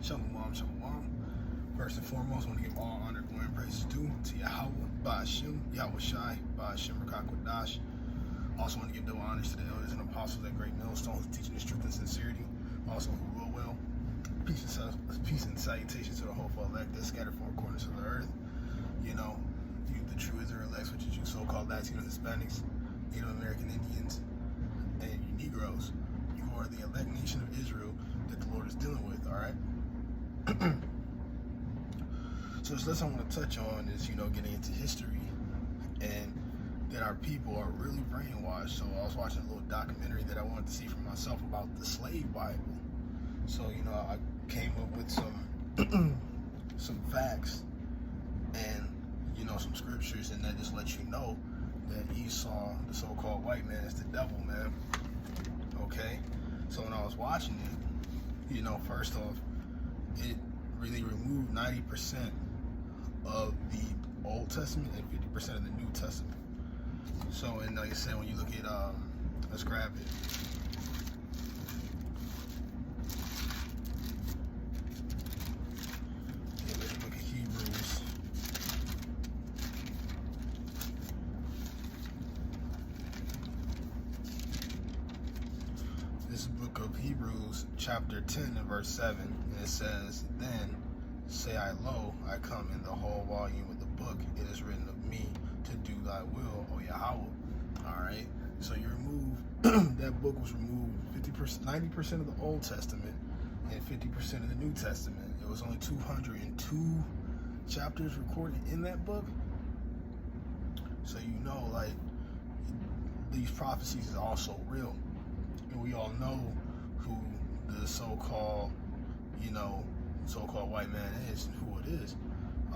Shalom, shalom. First and foremost, I want to give all honor, glory, and praises due to Yahweh, Ba'ashem, Yahweh Shai, Ba'ashem, Rakakwadash. Also want to give double honors to the elders and apostles at Great Millstone, teaching the truth and sincerity. Also who rule well. Peace and salutations to the hopeful elect that scattered four corners of the earth. You know, you the true Israelites, which is you so-called Latino Hispanics, Native American Indians, and you Negroes. You are the elect nation of Israel that the Lord is dealing with, all right? So this lesson I want to touch on is, getting into history and that our people are really brainwashed. So I was watching a little documentary that I wanted to see for myself about the slave Bible. So, I came up with some some facts and, some scriptures, and that just lets you know that Esau, the so-called white man, is the devil, man. Okay? So when I was watching it, first off, it really removed 90% of the Old Testament and 50% of the New Testament. So, and like I said, when you look at, let's grab it. Yeah, let's look at Hebrews. This is the book of Hebrews, chapter 10 and verse 7, and it says, "Then say I, lo, I come in the whole volume of the book. It is written of me to do thy will, O Yahweh." All right. So you remove that book was removed 50%, 90% of the Old Testament and 50% of the New Testament. It was only 202 chapters recorded in that book. So like these prophecies is also real, and we all know who the so-called white man is and who it is.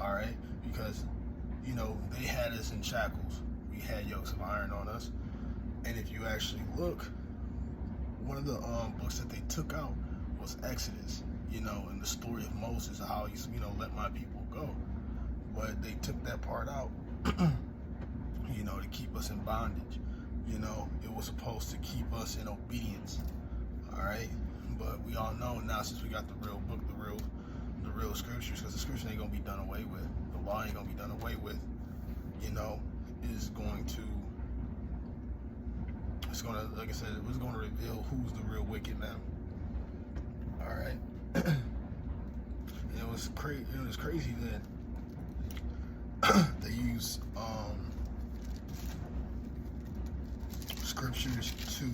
All right, because they had us in shackles. We had yokes of iron on us. And if you actually look, one of the books that they took out was Exodus, and the story of Moses, how he's, let my people go. But they took that part out, to keep us in bondage. It was supposed to keep us in obedience. All right. But we all know now, since we got the real book, the real scriptures, because the scriptures ain't going to be done away with. The law ain't going to be done away with. Is going to, it's going to, like I said, it's going to reveal who's the real wicked man. All right. And it was crazy that they use scriptures to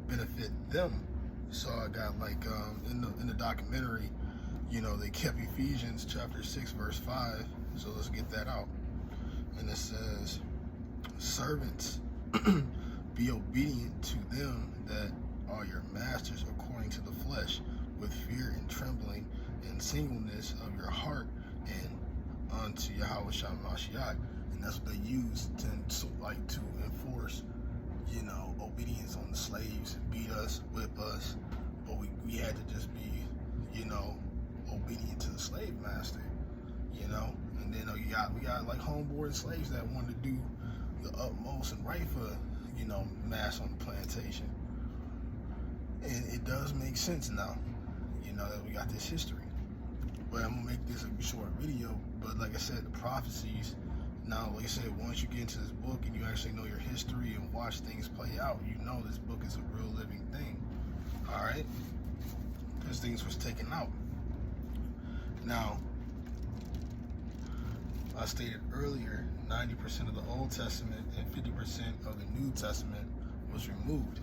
benefit them. So I got in the documentary, they kept Ephesians chapter 6 verse 5. So let's get that out. And it says, "Servants, be obedient to them that are your masters according to the flesh, with fear and trembling and singleness of your heart, and unto Yahweh Shai Mashiach." And that's what they use to enforce, obedience on the slaves, beat us, whip us. But we had to just be, obedient to the slave master, And then we got like homeboard slaves that wanted to do the utmost and right for, mass on the plantation. And it does make sense now, that we got this history. But I'm gonna make this a short video. But like I said, the prophecies, now, like I said, once you get into this book and you actually know your history and watch things play out, this book is a real living thing. All right? Because things was taken out. Now, I stated earlier, 90% of the Old Testament and 50% of the New Testament was removed.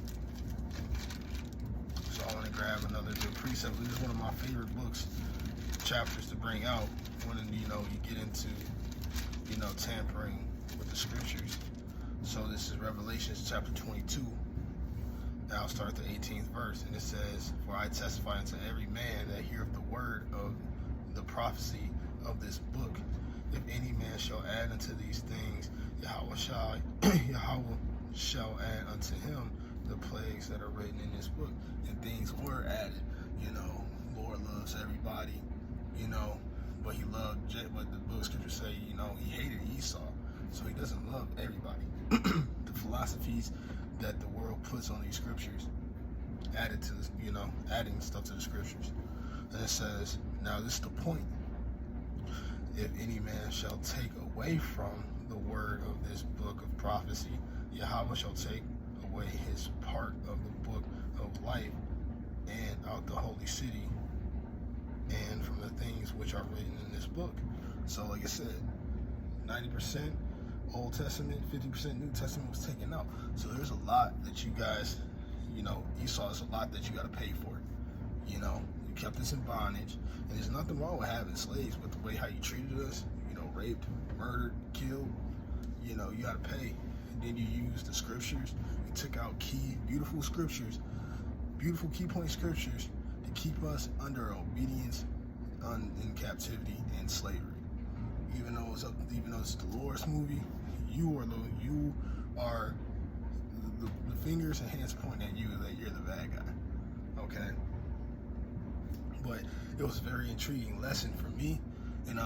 So I want to grab another good precept. This is one of my favorite books, chapters to bring out when you get into tampering with the scriptures. So this is Revelations chapter 22. Now I'll start the 18th verse, and it says, "For I testify unto every man that heareth the word of the prophecy of this book. If any man shall add unto these things, Yahweh shall add unto him the plagues that are written in this book." And things were added. Lord loves everybody, but he loved, but the book scriptures say, he hated Esau. So he doesn't love everybody. The philosophies that the world puts on these scriptures added to, adding stuff to the scriptures. And it says, now this is the point. If any man shall take away from the word of this book of prophecy, Yahweh shall take away his part of the book of life and out the holy city and from the things which are written in this book. So like I said, 90% Old Testament, 50% New Testament was taken out. So there's a lot that you guys, Esau is a lot that you got to pay for. You kept us in bondage, and there's nothing wrong with having slaves, but the way how you treated us, raped, murdered, killed, you got to pay. And then you used the scriptures. You took out key, beautiful scriptures, beautiful key point scriptures to keep us under obedience, in captivity and slavery. Even though it's the Lord's movie, you are the fingers and hands pointing at you that you're the bad guy. Okay. But it was a very intriguing lesson for me, and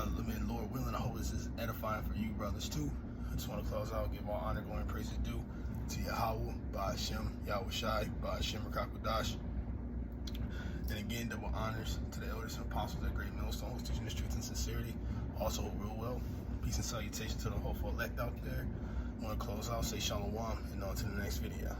Lord willing, I hope this is edifying for you brothers too. I just want to close out, give all honor, glory, and praise is due to Yahweh, Ba'ashem, Yahweh Shai, Ba'ashem, Rakakudash. And again, double honors to the elders and apostles at Great Millstones, teaching the truth and sincerity, also real well. Peace and salutation to the hopeful elect out there. I want to close out, say shalom, and on to the next video.